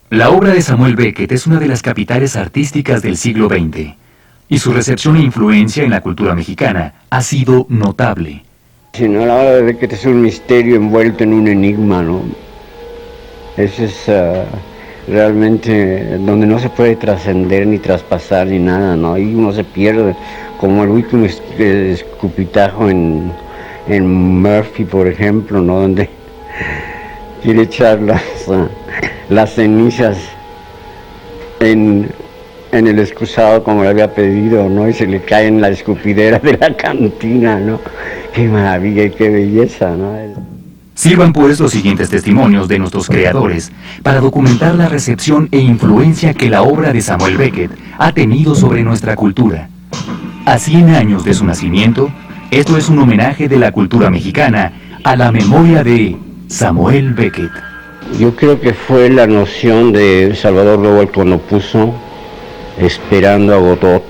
La obra de Samuel Beckett es una de las capitales artísticas del siglo XX, y su recepción e influencia en la cultura mexicana ha sido notable. Si no, la obra de Beckett es un misterio envuelto en un enigma, ¿no? Ese es realmente donde no se puede trascender ni traspasar ni nada, ¿no? Ahí uno se pierde, como el último escupitajo en Murphy, por ejemplo, ¿no? Donde quiere echar las cenizas en el excusado como le había pedido, ¿no? Y se le cae en la escupidera de la cantina, ¿no? Qué maravilla y qué belleza, ¿no? Sirvan pues los siguientes testimonios de nuestros creadores para documentar la recepción e influencia que la obra de Samuel Beckett ha tenido sobre nuestra cultura. A 100 años de su nacimiento, esto es un homenaje de la cultura mexicana a la memoria de Samuel Beckett. Yo creo que fue la noción de Salvador Lobel cuando puso Esperando a Godot,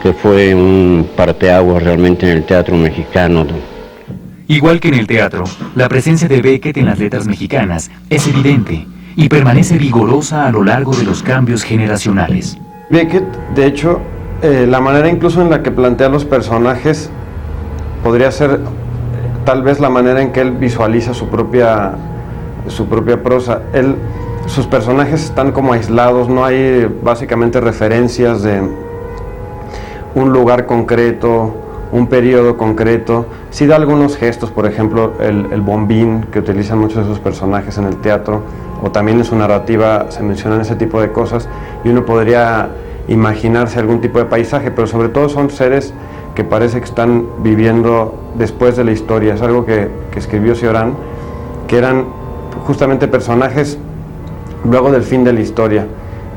que fue un parteaguas realmente en el teatro mexicano, ¿no? Igual que en el teatro, la presencia de Beckett en las letras mexicanas es evidente y permanece vigorosa a lo largo de los cambios generacionales. Beckett, de hecho, la manera incluso en la que plantea los personajes podría ser tal vez la manera en que él visualiza su propia prosa. Sus personajes están como aislados, no hay básicamente referencias de un lugar concreto, un periodo concreto. Sí da algunos gestos, por ejemplo, el bombín que utilizan muchos de sus personajes en el teatro, o también en su narrativa se mencionan ese tipo de cosas, y uno podría imaginarse algún tipo de paisaje, pero sobre todo son seres que parece que están viviendo después de la historia. Es algo que escribió Cioran, que eran justamente personajes luego del fin de la historia,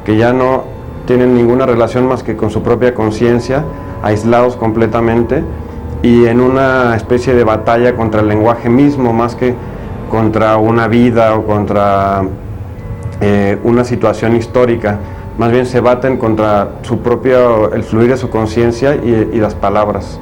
que ya no tienen ninguna relación más que con su propia conciencia, aislados completamente y en una especie de batalla contra el lenguaje mismo, más que contra una vida o contra una situación histórica. Más bien se baten contra el fluir de su conciencia y las palabras.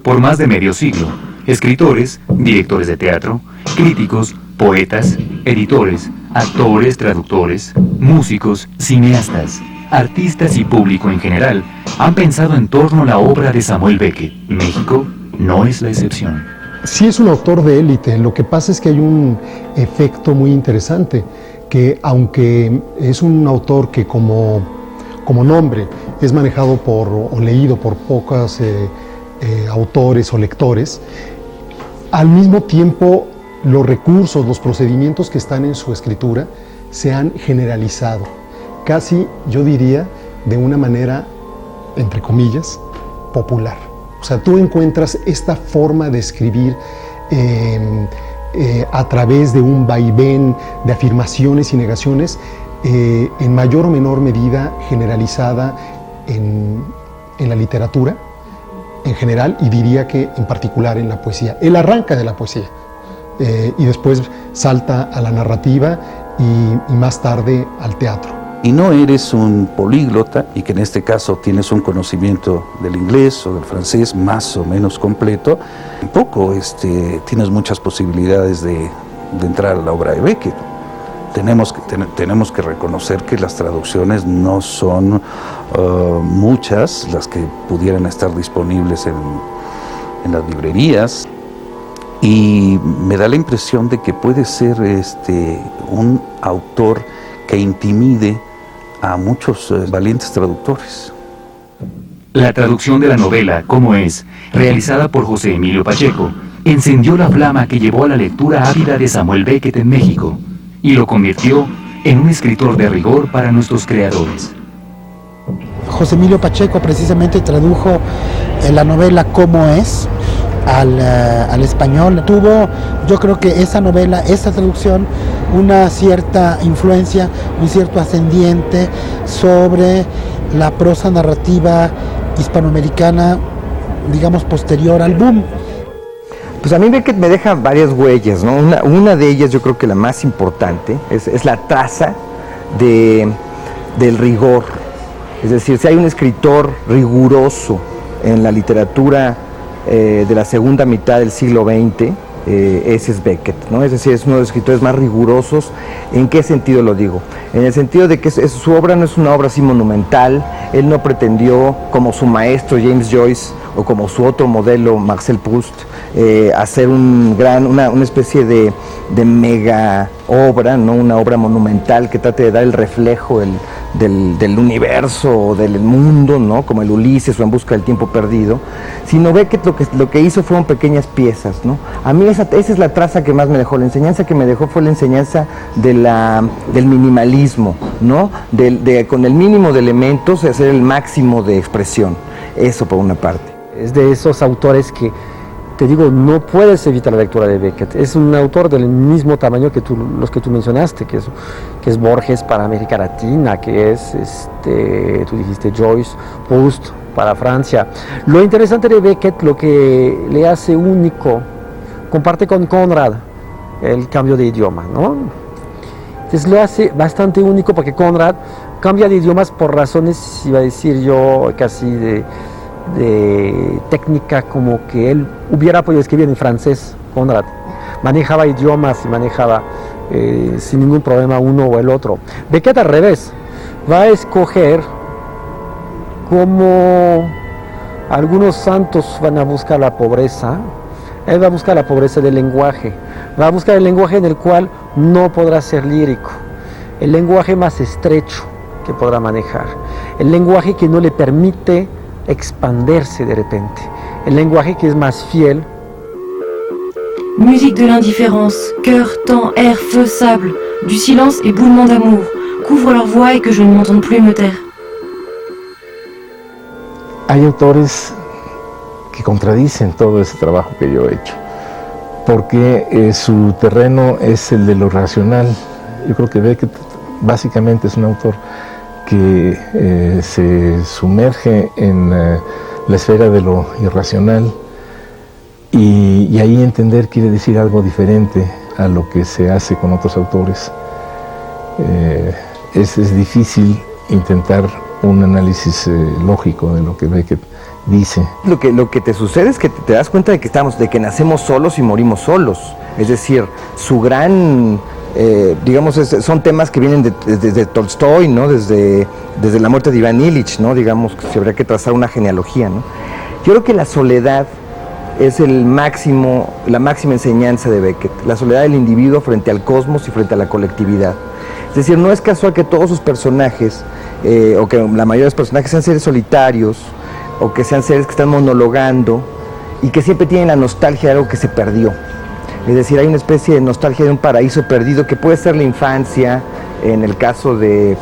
Por más de medio siglo, escritores, directores de teatro, críticos, poetas, editores, actores, traductores, músicos, cineastas, artistas y público en general han pensado en torno a la obra de Samuel Beckett. México no es la excepción. Sí es un autor de élite, lo que pasa es que hay un efecto muy interesante, que aunque es un autor que como nombre es manejado o leído por pocos autores o lectores, al mismo tiempo los recursos, los procedimientos que están en su escritura se han generalizado, casi yo diría de una manera, entre comillas, popular. O sea, tú encuentras esta forma de escribir a través de un vaivén de afirmaciones y negaciones, en mayor o menor medida generalizada en la literatura en general, y diría que en particular en la poesía. Él arranca de la poesía y después salta a la narrativa y más tarde al teatro. Y no eres un políglota y que en este caso tienes un conocimiento del inglés o del francés más o menos completo, tampoco tienes muchas posibilidades de entrar a la obra de Beckett. Tenemos que reconocer que las traducciones no son muchas las que pudieran estar disponibles en las librerías, y me da la impresión de que puede ser un autor que intimide a muchos valientes traductores. La traducción de la novela ¿Cómo es?, realizada por José Emilio Pacheco, encendió la flama que llevó a la lectura ávida de Samuel Beckett en México y lo convirtió en un escritor de rigor para nuestros creadores. José Emilio Pacheco precisamente tradujo la novela ¿Cómo es?, al español. Tuvo, yo creo que esa novela, esa traducción, una cierta influencia, un cierto ascendiente sobre la prosa narrativa hispanoamericana, digamos, posterior al boom. Pues a mí Beckett me deja varias huellas, ¿no? Una de ellas, yo creo que la más importante, es la traza del rigor. Es decir, si hay un escritor riguroso en la literatura de la segunda mitad del siglo XX, ese es Beckett, ¿no? Es decir, es uno de los escritores más rigurosos. ¿En qué sentido lo digo? En el sentido de que su obra no es una obra así monumental. Él no pretendió, como su maestro James Joyce o como su otro modelo Marcel Proust, hacer una especie de mega obra, ¿no? Una obra monumental que trate de dar el reflejo del universo o del mundo, ¿no? Como el Ulises o En busca del tiempo perdido, sino Beckett lo que hizo fueron pequeñas piezas, ¿no? A mí esa es la traza que más me dejó. La enseñanza que me dejó fue la enseñanza del minimalismo, ¿no? Con el mínimo de elementos hacer el máximo de expresión. Eso por una parte. Es de esos autores que, te digo, no puedes evitar la lectura de Beckett. Es un autor del mismo tamaño que los que tú mencionaste, que es Borges para América Latina, que es, tú dijiste Joyce, Proust para Francia. Lo interesante de Beckett, lo que le hace único, comparte con Conrad el cambio de idioma, ¿no? Entonces lo hace bastante único porque Conrad cambia de idiomas por razones, iba a decir yo, casi de técnica, como que él hubiera podido escribir en francés. Conrad manejaba idiomas y manejaba sin ningún problema uno o el otro. Beckett al revés, va a escoger como algunos santos van a buscar la pobreza. Él va a buscar la pobreza del lenguaje, va a buscar el lenguaje en el cual no podrá ser lírico, el lenguaje más estrecho que podrá manejar, el lenguaje que no le permite expandirse de repente, el lenguaje que es más fiel. Musique de l'indifférence, cœur, temps, air, feu, sable, du silence et boulement d'amour, couvre leur voix et que je ne m'entende plus me taire. Hay autores que contradicen todo ese trabajo que yo he hecho, porque su terreno es el de lo racional. Yo creo que Beckett básicamente es un autor que se sumerge en la esfera de lo irracional, y ahí entender quiere decir algo diferente a lo que se hace con otros autores. Es difícil intentar un análisis lógico de lo que Beckett dice. Lo que te sucede es que te das cuenta de que nacemos solos y morimos solos. Es decir, su gran, digamos, son temas que vienen desde Tolstoy, ¿no? Desde la muerte de Iván Ilich, ¿no? Digamos, si habría que trazar una genealogía, ¿no? Yo creo que la soledad es la máxima enseñanza de Beckett, la soledad del individuo frente al cosmos y frente a la colectividad. Es decir, no es casual que todos sus personajes, o que la mayoría de los personajes sean seres solitarios, o que sean seres que están monologando y que siempre tienen la nostalgia de algo que se perdió. Es decir, hay una especie de nostalgia de un paraíso perdido que puede ser la infancia, en el caso de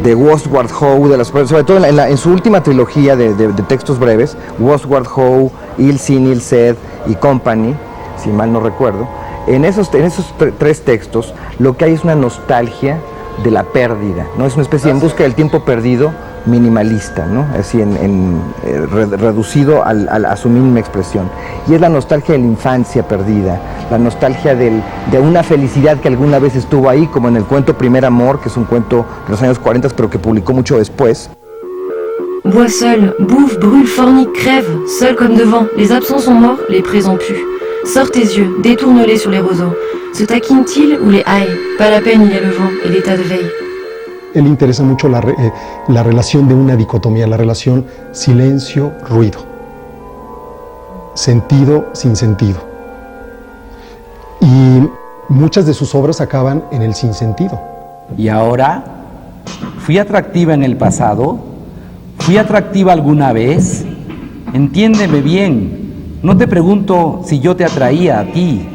Wordsworth Howe, sobre todo en su última trilogía de textos breves, Wordsworth Howe, Il-Sin, Il-Sed y Company, si mal no recuerdo. En esos tres textos lo que hay es una nostalgia de la pérdida, ¿no? Es una especie de En busca del tiempo perdido minimalista, ¿no? Así reducido a su mínima expresión. Y es la nostalgia de la infancia perdida, la nostalgia de una felicidad que alguna vez estuvo ahí, como en el cuento Primer Amor, que es un cuento de los años 40, pero que publicó mucho después. Bois seul, bouffe, brûle, fornique, crève, seul comme devant, les absents sont morts, les présents puent. Sors tes yeux, détourne-les sur les roseaux. Se taquine-t-il ou les haille? Pas la peine, il y a le vent et l'état de veille. Él interesa mucho la relación de una dicotomía, la relación silencio-ruido, sentido sin sentido. Y muchas de sus obras acaban en el sinsentido. Y ahora ¿Fui atractiva en el pasado? ¿Fui atractiva alguna vez? Entiéndeme bien. No te pregunto si yo te atraía a ti.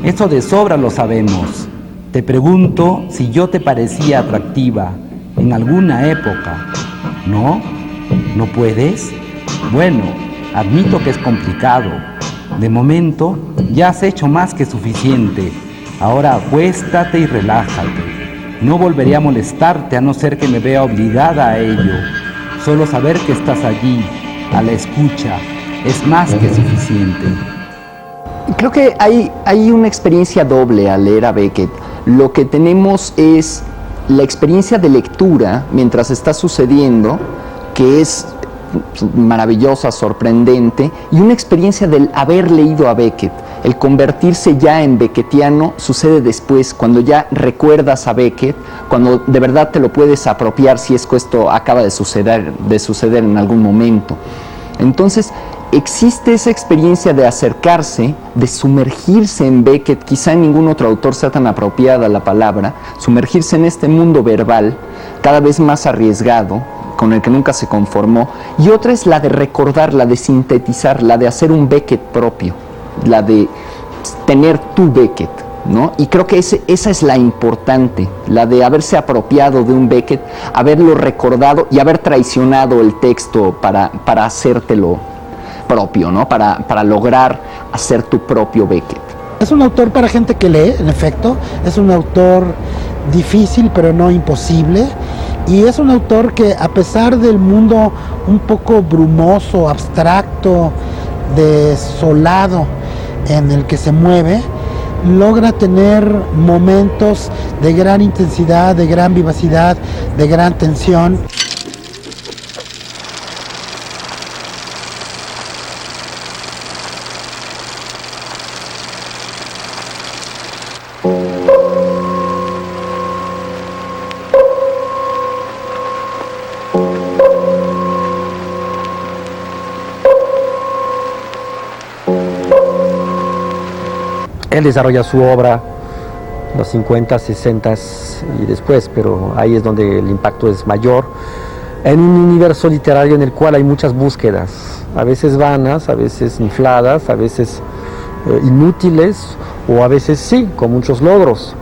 Eso de sobra lo sabemos. Te pregunto si yo te parecía atractiva en alguna época. ¿No? ¿No puedes? Bueno, admito que es complicado. De momento, ya has hecho más que suficiente. Ahora acuéstate y relájate. No volveré a molestarte a no ser que me vea obligada a ello. Solo saber que estás allí, a la escucha, es más que suficiente. Creo que hay una experiencia doble al leer a Beckett. Lo que tenemos es la experiencia de lectura mientras está sucediendo, que es maravillosa, sorprendente, y una experiencia del haber leído a Beckett. El convertirse ya en beckettiano sucede después, cuando ya recuerdas a Beckett, cuando de verdad te lo puedes apropiar, si es que esto acaba de suceder en algún momento. Entonces, existe esa experiencia de acercarse, de sumergirse en Beckett, quizá en ningún otro autor sea tan apropiada la palabra, sumergirse en este mundo verbal, cada vez más arriesgado, con el que nunca se conformó, y otra es la de recordar, la de sintetizar, la de hacer un Beckett propio, la de tener tu Beckett, ¿no? Y creo que esa es la importante, la de haberse apropiado de un Beckett, haberlo recordado y haber traicionado el texto para hacértelo propio, ¿no? Para lograr hacer tu propio Beckett. Es un autor para gente que lee, en efecto, es un autor difícil pero no imposible, y es un autor que, a pesar del mundo un poco brumoso, abstracto, desolado en el que se mueve, logra tener momentos de gran intensidad, de gran vivacidad, de gran tensión. Él desarrolla su obra los 50, 60 y después, pero ahí es donde el impacto es mayor, en un universo literario en el cual hay muchas búsquedas, a veces vanas, a veces infladas, a veces inútiles, o a veces sí, con muchos logros.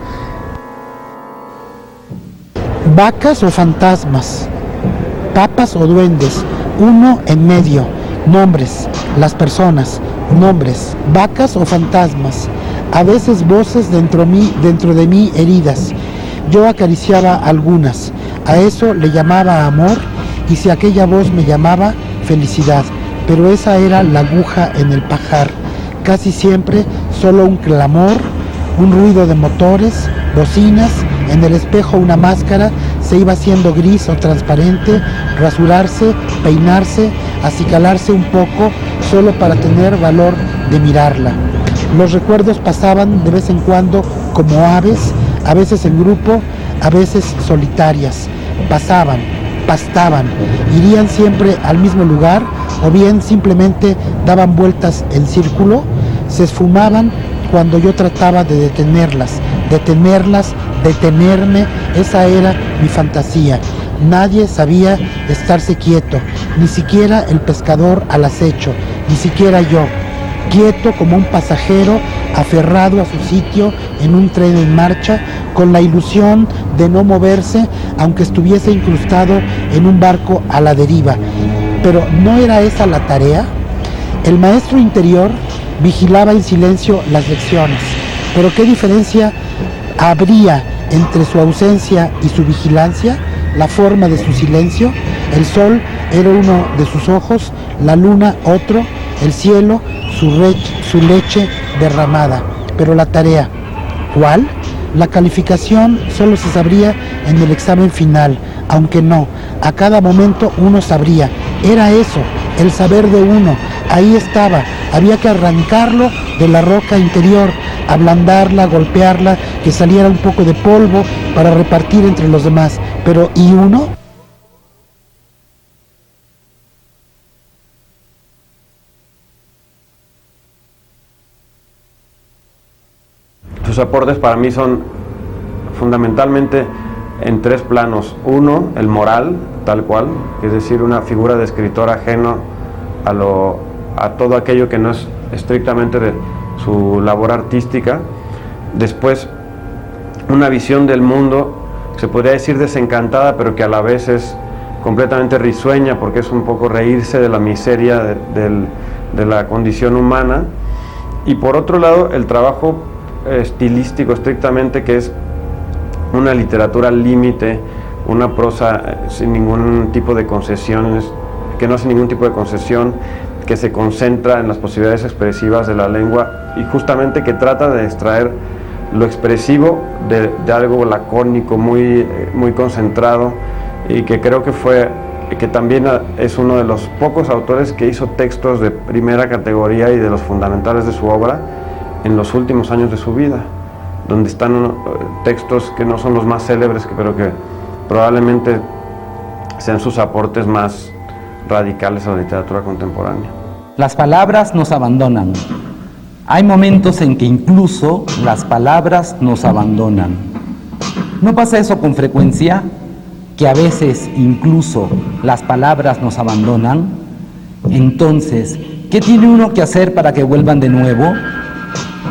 Vacas o fantasmas, papas o duendes, uno en medio, nombres, las personas, nombres, vacas o fantasmas, a veces voces dentro de mí heridas. Yo acariciaba algunas, a eso le llamaba amor, y si aquella voz me llamaba felicidad, pero esa era la aguja en el pajar, casi siempre solo un clamor, un ruido de motores, bocinas, en el espejo una máscara se iba haciendo gris o transparente, rasurarse, peinarse, acicalarse un poco, solo para tener valor de mirarla. Los recuerdos pasaban de vez en cuando como aves, a veces en grupo, a veces solitarias. Pasaban, pastaban, irían siempre al mismo lugar, o bien simplemente daban vueltas en círculo, se esfumaban cuando yo trataba de detenerlas, detenerme, esa era mi fantasía. Nadie sabía estarse quieto, ni siquiera el pescador al acecho, ni siquiera yo. Quieto como un pasajero aferrado a su sitio en un tren en marcha, con la ilusión de no moverse aunque estuviese incrustado en un barco a la deriva. Pero ¿no era esa la tarea? El maestro interior vigilaba en silencio las lecciones, pero ¿qué diferencia habría entre su ausencia y su vigilancia? La forma de su silencio, el sol era uno de sus ojos, la luna otro, el cielo su leche derramada. Pero la tarea, ¿cuál? La calificación solo se sabría en el examen final, aunque no, a cada momento uno sabría. Era eso, el saber de uno, ahí estaba, había que arrancarlo de la roca interior, ablandarla, golpearla, que saliera un poco de polvo para repartir entre los demás. Pero ¿y uno? Sus aportes para mí son fundamentalmente en tres planos. Uno, el moral, tal cual, es decir, una figura de escritor ajeno a todo aquello que no es estrictamente de su labor artística. Después, una visión del mundo, se podría decir desencantada, pero que a la vez es completamente risueña, porque es un poco reírse de la miseria de la condición humana. Y por otro lado, el trabajo estilístico estrictamente, que es una literatura al límite, una prosa sin ningún tipo de concesiones, que no hace ningún tipo de concesión, que se concentra en las posibilidades expresivas de la lengua y justamente que trata de extraer lo expresivo de algo lacónico, muy concentrado, y que creo que también es uno de los pocos autores que hizo textos de primera categoría y de los fundamentales de su obra en los últimos años de su vida, donde están textos que no son los más célebres, pero que probablemente sean sus aportes más radicales a la literatura contemporánea. Las palabras nos abandonan. Hay momentos en que incluso las palabras nos abandonan. ¿No pasa eso con frecuencia? Que a veces incluso las palabras nos abandonan. Entonces, ¿qué tiene uno que hacer para que vuelvan de nuevo?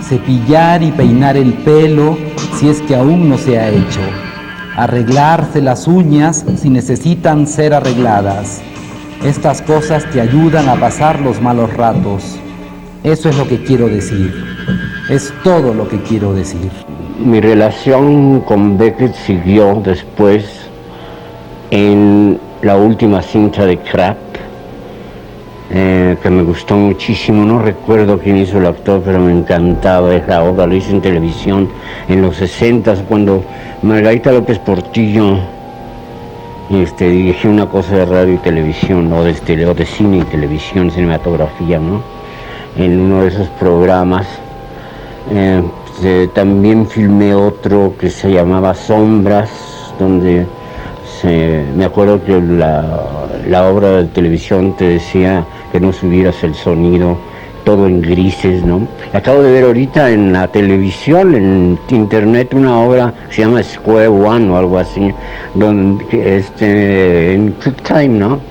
Cepillar y peinar el pelo si es que aún no se ha hecho. Arreglarse las uñas si necesitan ser arregladas. Estas cosas te ayudan a pasar los malos ratos. Eso es lo que quiero decir. Es todo lo que quiero decir. Mi relación con Beckett siguió después en la última cinta de Crack, que me gustó muchísimo. No recuerdo quién hizo el actor, pero me encantaba esa obra. Lo hice en televisión en los 60s, cuando Margarita López Portillo dirigió una cosa de radio y televisión, o de cine y televisión, cinematografía, ¿no? En uno de esos programas. También filmé otro que se llamaba Sombras, donde me acuerdo que la obra de televisión te decía que no subieras el sonido, todo en grises, ¿no? Acabo de ver ahorita en la televisión, en internet, una obra que se llama Square One o algo así, donde en QuickTime, ¿no?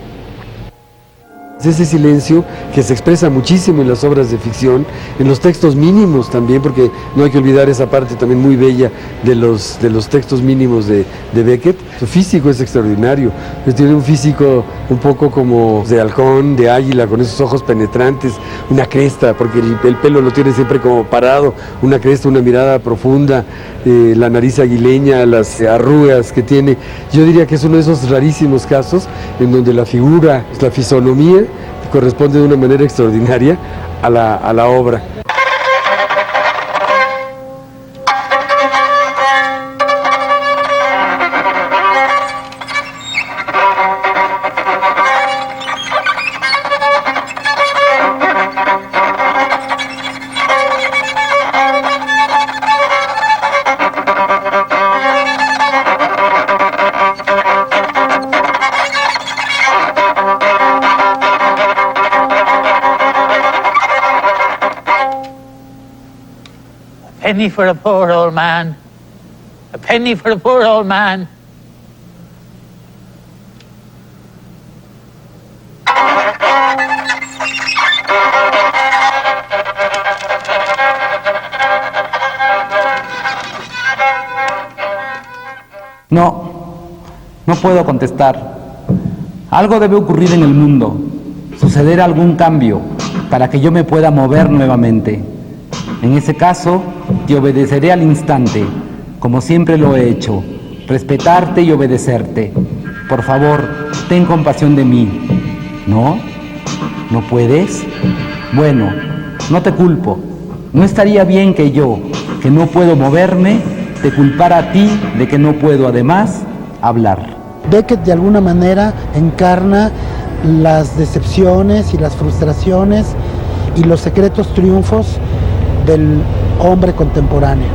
Ese silencio que se expresa muchísimo en las obras de ficción, en los textos mínimos también, porque no hay que olvidar esa parte también muy bella de los textos mínimos de Beckett. Su físico es extraordinario, tiene un físico un poco como de halcón, de águila, con esos ojos penetrantes, una cresta, porque el pelo lo tiene siempre como parado, una cresta, una mirada profunda, la nariz aguileña, las arrugas que tiene. Yo diría que es uno de esos rarísimos casos en donde la figura, la fisonomía, corresponde de una manera extraordinaria a la obra. A penny for a poor old man. A penny for a poor old man. No puedo contestar. Algo debe ocurrir en el mundo, suceder algún cambio para que yo me pueda mover nuevamente. En ese caso, te obedeceré al instante, como siempre lo he hecho, respetarte y obedecerte. Por favor, ten compasión de mí. ¿No? ¿No puedes? Bueno, no te culpo. No estaría bien que yo, que no puedo moverme, te culpara a ti de que no puedo, además, hablar. Beckett de alguna manera encarna las decepciones y las frustraciones y los secretos triunfos del hombre contemporáneo.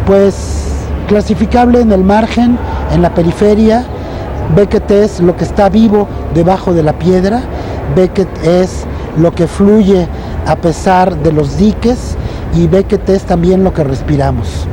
Pues clasificable en el margen, en la periferia. Beckett es lo que está vivo debajo de la piedra. Beckett es lo que fluye a pesar de los diques, y Beckett es también lo que respiramos.